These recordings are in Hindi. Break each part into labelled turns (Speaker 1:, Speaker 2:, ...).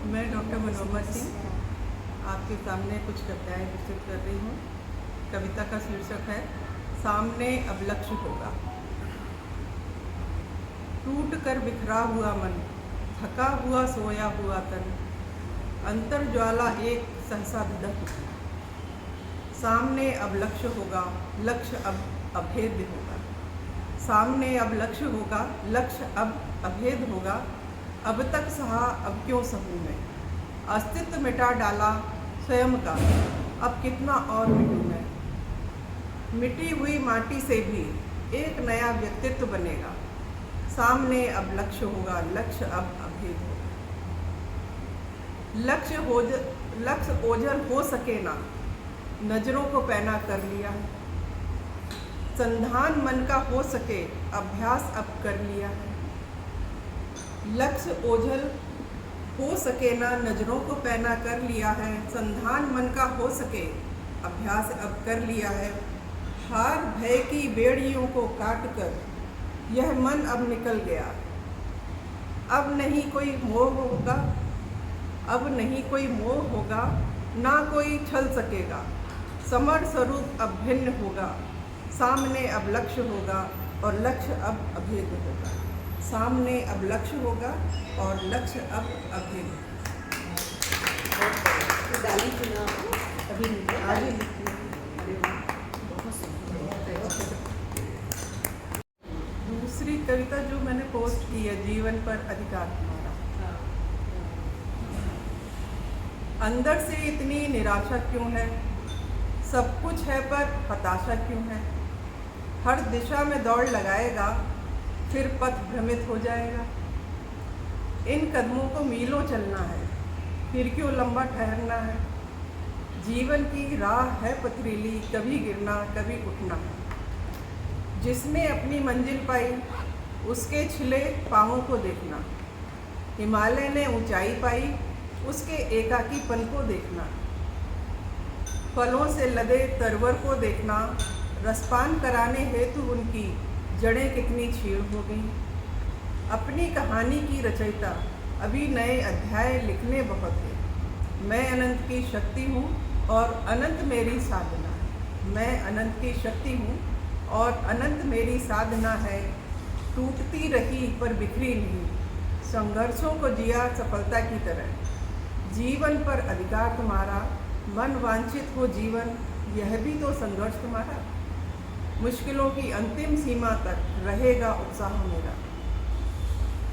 Speaker 1: मैं डॉक्टर मनोरमा सिंह आपके सामने कुछ कविताएं प्रस्तुत कर रही हूँ। कविता का शीर्षक है सामने अब लक्ष्य होगा। टूट कर बिखरा हुआ मन, थका हुआ सोया हुआ तन, अंतर ज्वाला एक सहसा धधक उठी। सामने अब लक्ष्य होगा, लक्ष्य अब अभेद्य होगा। सामने अब लक्ष्य होगा, लक्ष्य अब अभेद होगा। अब तक सहा अब क्यों सहूँ मैं, अस्तित्व मिटा डाला स्वयं का, अब कितना और मिटूँ मैं। मिटी हुई माटी से भी एक नया व्यक्तित्व बनेगा। सामने अब लक्ष्य होगा, लक्ष्य अब अभेद होगा। लक्ष्य ओझल हो सके ना, नजरों को पैना कर लिया है। संधान मन का हो सके, अभ्यास अब कर लिया है। लक्ष्य ओझल हो सके ना, नजरों को पैना कर लिया है। संधान मन का हो सके, अभ्यास अब कर लिया है। हार भय की बेड़ियों को काट कर यह मन अब निकल गया। अब नहीं कोई मोह होगा, अब नहीं कोई मोह होगा, ना कोई छल सकेगा। समर स्वरूप अब भिन्न होगा। सामने अब लक्ष्य होगा और लक्ष्य अब अभेद होगा। सामने अब लक्ष्य होगा और लक्ष्य अब अभेद होगा।
Speaker 2: गाली चुना
Speaker 1: अभी आगे दूसरी कविता जो मैंने पोस्ट की है, जीवन पर अधिकार तुम्हारा। अंदर से इतनी निराशा क्यों है, सब कुछ है पर हताशा क्यों है। हर दिशा में दौड़ लगाएगा, फिर पथ भ्रमित हो जाएगा। इन कदमों को मीलों चलना है, फिर क्यों लंबा ठहरना है। जीवन की राह है पथरीली, कभी गिरना कभी उठना। जिसने अपनी मंजिल पाई, उसके छिले पाँवों को देखना। हिमालय ने ऊंचाई पाई, उसके एकाकीपन को देखना। फलों से लदे तरवर को देखना। रसपान कराने हेतु उनकी जड़ें कितनी छीड़ हो गई। अपनी कहानी की रचयिता, अभी नए अध्याय लिखने बहुत है। मैं अनंत की शक्ति हूँ और अनंत मेरी साधना है। मैं अनंत की शक्ति हूँ और अनंत मेरी साधना है। टूटती रही पर बिखरी नहीं, संघर्षों को जिया सफलता की तरह। जीवन पर अधिकार तुम्हारा, मन वांछित हो जीवन, यह भी तो संघर्ष तुम्हारा। मुश्किलों की अंतिम सीमा तक रहेगा उत्साह मेरा।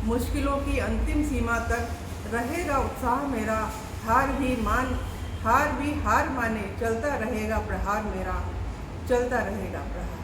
Speaker 1: मुश्किलों की अंतिम सीमा तक रहेगा उत्साह मेरा। हार भी हार माने, चलता रहेगा प्रहार मेरा। चलता रहेगा प्रहार।